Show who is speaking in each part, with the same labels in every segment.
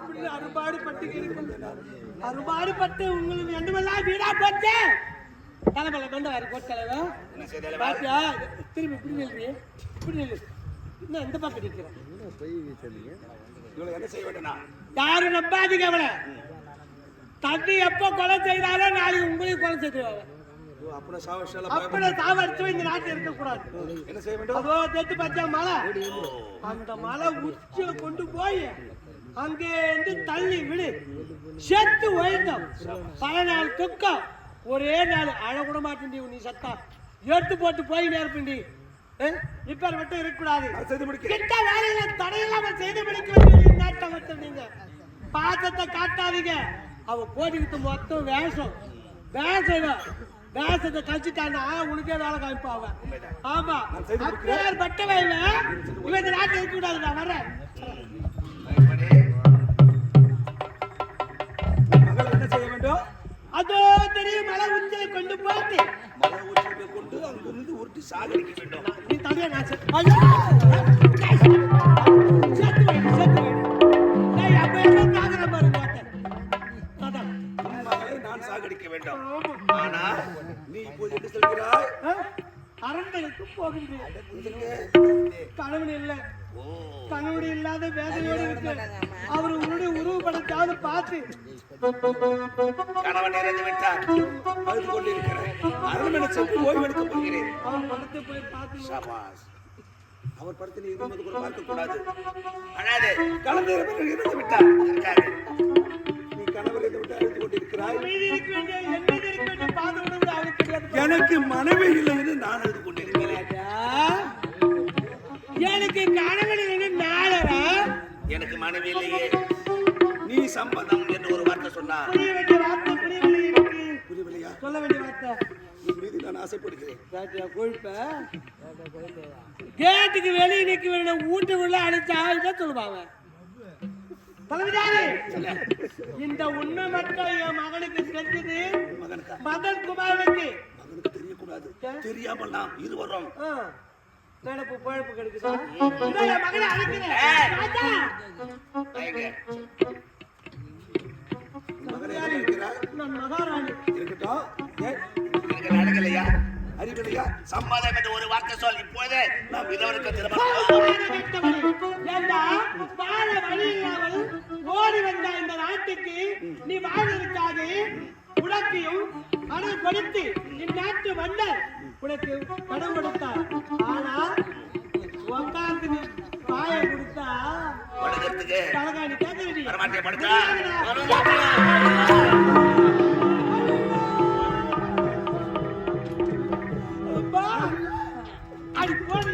Speaker 1: அப்படின்னு அறுபாடுபட்டு உங்களுக்கு எண்டுமெல்லாம் வீடா போச்சு. தலைமலை கொண்டு வர போட்டு தலைவன் பாத்தியா? திரும்பி இப்படி நில்றி, இப்படி நில்லு. இன்னும் எந்த பக்கம் நிற்கிறேன்?
Speaker 2: என்ன செய்ய வேண்டாம்?
Speaker 1: யாரும் நம்பாதீங்க அவளை. தண்ணி எப்போ கொலை செய்தாலும் நாளைக்கு உங்களையும் கொலை செய்துருவாங்க. அப்படி சாவடிச்சு இந்த நாட்டில் இருக்கக்கூடாது.
Speaker 2: என்ன செய்ய வேண்டும்?
Speaker 1: அதோ தெட்டு பச்சா மலை, அந்த மலை உச்சியில கொண்டு போய் அங்கே இருந்து தள்ளி விடு. செத்து ஒழிந்தோம். 14 துக்கம் ஒரே நாள். அழக்கூட மாட்டேன் நீ சத்தா எடுத்து போட்டு போய் நேர்பண்டி. இப்ப மட்டும் இருக்கக்கூடாது. கிட்ட வேலையில தடையில்லாம செய்து முடிக்க வேண்டிய நாட்டை நீங்க பாசத்தை காட்டாதீங்க. அவ போட்டுக்கிட்டு மொத்தம் வேஷம் வேஷத்தை கழிச்சுட்டான்னா உனக்கே வேலை காமிப்பா அவன். ஆமா பட்ட வயல இவன் இந்த நாட்டை இருக்கக்கூடாது. நான் வரேன்.
Speaker 2: என்ன செய்ய வேண்டும்?
Speaker 1: அதோ தெரியும் மலை உச்சியை கொண்டு போட்டு
Speaker 2: கொண்டு அங்கிருந்து உருட்டி சாகடிக்க வேண்டும்.
Speaker 1: நீ தனியா நான்
Speaker 2: சாகடிக்க வேண்டும். ஆனா நீ இப்போது என்ன சொல்கிறாய்?
Speaker 1: அரண்மனைக்கு போகின்றேன். கணவன் இல்லை, கணவன் இல்லாத வேதனையோடு இருக்கு. அவர் உன்னுடைய உருவப்படத்தாவது பார்த்து
Speaker 2: கணவன் இறந்து விட்டார், அழுது கொண்டிருக்கிறேன். அரண்மனை சென்று ஓய்வெடுக்க போகிறேன்.
Speaker 1: அவன் படத்தை போய் பார்த்து
Speaker 2: அவர் படத்தில் இருந்தது கூட பார்க்க கூடாது. ஆனால் கலந்து இறந்து விட்டார். நீ கணவர் இறந்து விட்டு அழுது கொண்டிருக்கிறாய். எனக்கு மனைவி இல்லை என்று நான் அழுது கொண்டிருக்கிறேன்.
Speaker 1: எனக்கு கணவன் இல்லை நாளரா?
Speaker 2: எனக்கு மனைவி இல்லையே. நீ சம்பந்தம் என்று ஒரு வார்த்தை சொன்னார். புரியவில்லையா?
Speaker 1: சொல்ல வேண்டிய வார்த்தை
Speaker 2: மீது நான் ஆசைப்படுகிறேன்.
Speaker 1: கேட்டுக்கு வெளியே நிக்க வேண்டிய வீட்டுக்குள்ள அழைச்சா இதான் சொல்லுவாங்க. இந்த உண்மை மட்டும் என் மகனுக்கு தெரிஞ்சது. மதன் குமாரனுக்கு
Speaker 2: தெரியக்கூடாது. தெரியாமல் நாம் இருவரும்
Speaker 1: நினைப்பு பழப்பு கிடைக்குதா? என் மகனை அழைக்கிறேன். நான் மகாராணி.
Speaker 2: இருக்கட்டும். நடக்கலையா? அறிவில்லையா? சம்மதம் என்று ஒரு வார்த்தை சொல். இப்போதே நாம் இதவருக்கு திருமணம்
Speaker 1: ஓடி வந்த இந்த நாட்டுக்கு நீ வாழ்வதற்காக உனக்கையும் பணம் கொடுத்து இந்நாட்டு மன்னர் உனக்கு பணம் கொடுத்தார். ஆனா உட்காந்து பாய கொடுத்தா தலகாணி கேட்கறீ. அது போன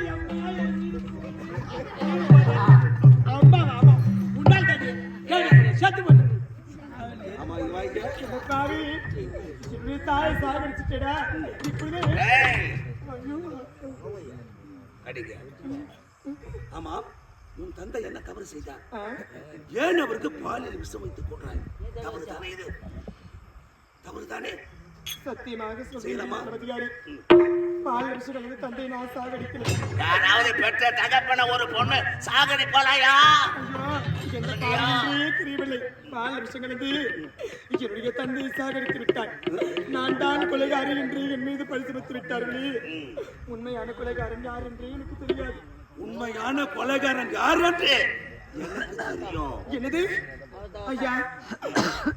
Speaker 1: தாய் சாகடிச்சுட்டா.
Speaker 2: ஆமா, உன் தந்தை என்ன தவறு செய்தார்? ஏன் அவருக்கு பாலியல் விஷம் வைத்துக் கொண்டாய்? தவறு தானே இது? தவறு தானே?
Speaker 1: சத்தியமாக தந்தை நான் சாகடிக்கல.
Speaker 2: யாராவது பெற்ற தகப்பன ஒரு பொண்ணு சாகடிப்பாளையா?
Speaker 1: தெரியவில்லை. பால் விஷயங்களுக்கு என்னுடைய தந்தை சாகடித்து விட்டார். நான் தான் கொலைகாரி என்று என் மீது பழி சுமத்தி விட்டார்களே. உண்மையான கொலைகாரன் யார் என்று எனக்கு தெரியாது.
Speaker 2: உண்மையான கொலைகாரன் யார் என்று
Speaker 1: என்னது ஐயா?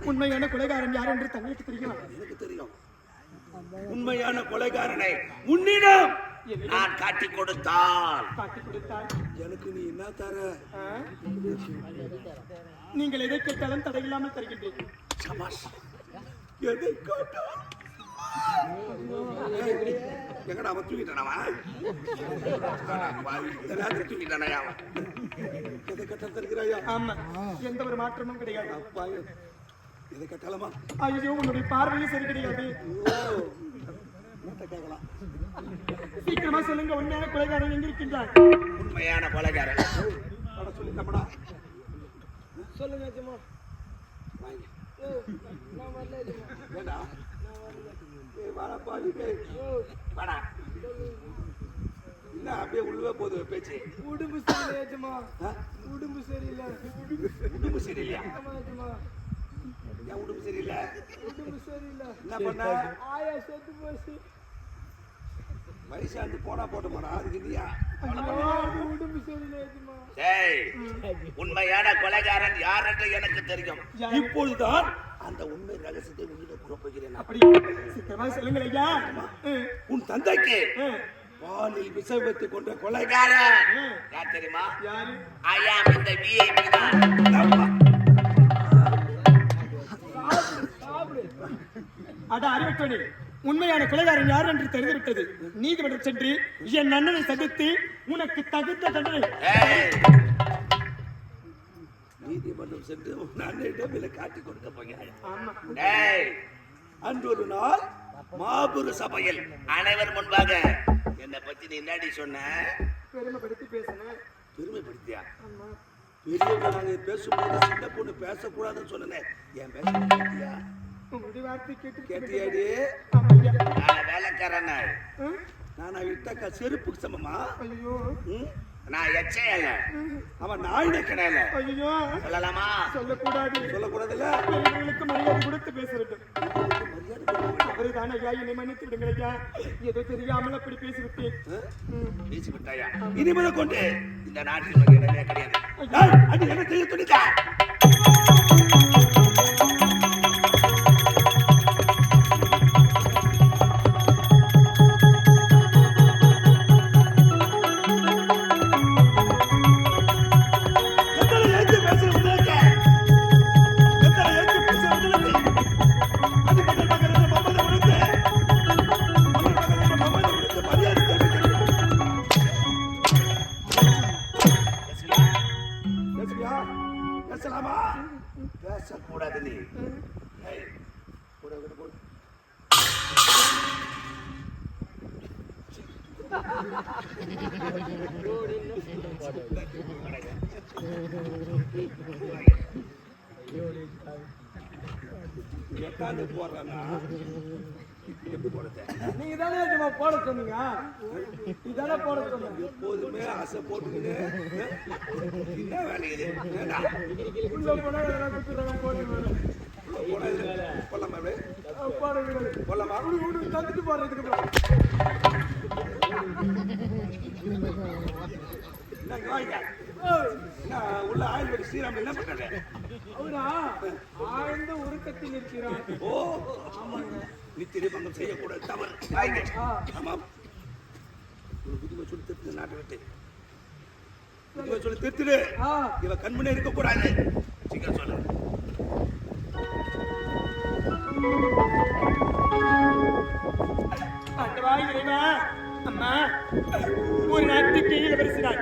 Speaker 1: உண்மையான கொலைகாரன் யார் என்று தங்களுக்கு தெரியும்?
Speaker 2: எனக்கு தெரியும். உண்மையான கொலைகாரனை உன்னிடம் நான் காட்டி கொடுத்தால் எனக்கு நீ என்ன தர?
Speaker 1: நீங்கள் எதை கேட்டாலும் தடையில்லாமல் தருகின்றேன்.
Speaker 2: எதை கேட்டாலும் எங்கடா அவன் தூங்கிட்டானவா? தூங்கிட்டானயா? எதை கேட்டாலும் தருகிறாயா?
Speaker 1: ஆமா, எந்த ஒரு மாற்றமும் கிடையாது.
Speaker 2: அப்பா எதை கேட்டாலுமா?
Speaker 1: ஐயோ, உன்னுடைய பார்வையும் சரி கிடையாது.
Speaker 2: கேட்கலாம்.
Speaker 1: சீக்கிரமா சொல்லுங்க, உண்மையான கொலைகாரன் எங்க இருக்கின்றான்?
Speaker 2: உண்மையான கொலைகாரன் சொல்லி நம்மடா
Speaker 1: சொல்லுங்க.
Speaker 2: என்ன என்ன அப்படியே உள்ளவே போகுது பேச்சு?
Speaker 1: உடம்பு சரியில்லை ஏஜமா,
Speaker 2: ஆ?
Speaker 1: உடம்பு சரியில்லை.
Speaker 2: உடம்பு சரியில்லையா?
Speaker 1: ஆமா ஏஜமா,
Speaker 2: ஏன் உடம்பு சரியில்லை?
Speaker 1: உடம்பு சரியில்லை.
Speaker 2: என்ன பண்ண?
Speaker 1: ஆயா செத்து போச்சு.
Speaker 2: வயசாண்டு போனா போட்டோமாடா, அதுக்கு இல்லையா?
Speaker 1: உடம்பு சரியில்லை ஏஜமா.
Speaker 3: ஏய், உண்மையான கொலைகாரன் யார் என்று எனக்கு தெரியும்.
Speaker 2: இப்பொழுதுதான் அந்த உண்மை ரகசியத்தை உன்னிடம் கூறப்போகிறேன்.
Speaker 1: அப்படி சீக்கிரமா சொல்லுங்கள் ஐயா.
Speaker 2: உன் தந்தைக்கு பாலில் விஷம் வைத்துக் கொண்ட கொலைகார
Speaker 3: கொலைகாரன் யார் தெரியுமா?
Speaker 1: யாரு?
Speaker 3: ஐயா இந்த விஐபி தான்.
Speaker 1: அட அறிவிட்டோனே, உண்மையான கொலைகாரன் யார் என்று தெரிந்துவிட்டது. நீதிமன்றம் சென்று என் அண்ணனை சந்தித்து உனக்கு தகுந்த தண்டனை.
Speaker 3: ஏய்,
Speaker 2: நீதிமன்றம் சென்று உன் அண்ணனிடம் இதை காட்டிக் கொடுக்க போகிறாய்.
Speaker 1: ஆமா.
Speaker 3: ஏய்,
Speaker 2: அன்று ஒரு நாள் மாபெரு
Speaker 3: சபையில் அனைவர் முன்பாக என்னை பத்தி நீ என்னடி சொன்ன?
Speaker 1: பெருமைப்படுத்தி பேசினேன்.
Speaker 2: பெருமைப்படுத்தியா?
Speaker 1: ஆமா.
Speaker 2: பெரியவங்க நாங்க பேசும்போது சின்ன பொண்ணு பேசக்கூடாதுன்னு சொன்னேன். என் பேசியா?
Speaker 1: உங்களுடைய வார்த்தை கேட்டு
Speaker 2: கேட்டியாடி?
Speaker 1: ஆமா ஐயா.
Speaker 3: நான் வேலைக்காரன்.
Speaker 2: நானா விட்டக்கா செருப்புக்கு சமமா?
Speaker 1: ஐயோ,
Speaker 2: ம்?
Speaker 3: நான் எச்சையல்ல.
Speaker 2: அவன் நாயின கிடையாது.
Speaker 1: ஐயோ,
Speaker 3: சொல்லலாமா?
Speaker 1: சொல்லக்கூடாது.
Speaker 2: சொல்லக்கூடாதுல்ல?
Speaker 1: பெரியவர்களுக்கு மரியாதை கொடுத்து பேச வேண்டும்.
Speaker 2: மரியாதை கொடுக்கணும்.
Speaker 1: அவருதான் ஐயா, என்னை மன்னித்து விடுங்கள் ஐயா. ஏதோ தெரியாமல் அப்படி பேசிவிட்டேன்.
Speaker 3: பேசி விட்டாயா?
Speaker 2: இனிமேல கொண்டு
Speaker 3: இந்த நாட்டில் உனக்கு இடமே கிடையாது.
Speaker 2: ஏய், அது என்ன செய்ய துணிச்சா? பேசலாமா?
Speaker 3: பேசக்கூடாது நீ.
Speaker 2: ஏய், போடு, போடு, போடு. எத்தாந்து போடுறானா? எப்படி போடுறது?
Speaker 1: நீங்க தானே ஏஜமா போட சொன்னீங்க. இதானே போட சொன்னீங்க.
Speaker 2: எப்போதுமே ஆசை போட்டுக்கிட்டு என்ன வேலை இது? ஏண்டா?
Speaker 1: உள்ள போனா எதனா குத்துறாங்க போட்டு
Speaker 2: போனா இது கொல்லாமா இப்படி?
Speaker 1: போட விடாது.
Speaker 2: கொல்லாமா?
Speaker 1: உனக்கு தந்துட்டு போறதுக்கு அப்புறம்.
Speaker 2: என்ன இங்க வாங்க. என்ன உள்ள ஆயுர்வேத ஸ்ரீராம் என்ன பண்றாரு?
Speaker 1: அவரா ஆழ்ந்த உருக்கத்தில் இருக்கிறார்.
Speaker 2: ஓ, நித்திரை பங்கம் செய்யக்கூடாது, தவறு. வாங்க. ஆமாம். ஒரு புதுமை சொல்லி திருத்து நாட்டை விட்டு. புதுமை சொல்லி திருத்துடு. இவ கண்முன்னே இருக்கக்கூடாது. சீக்கிரம் சொல்லு.
Speaker 1: அட்டவா இறைவா, அம்மா ஒரு நாட்டுக்கு இளவரசினார்.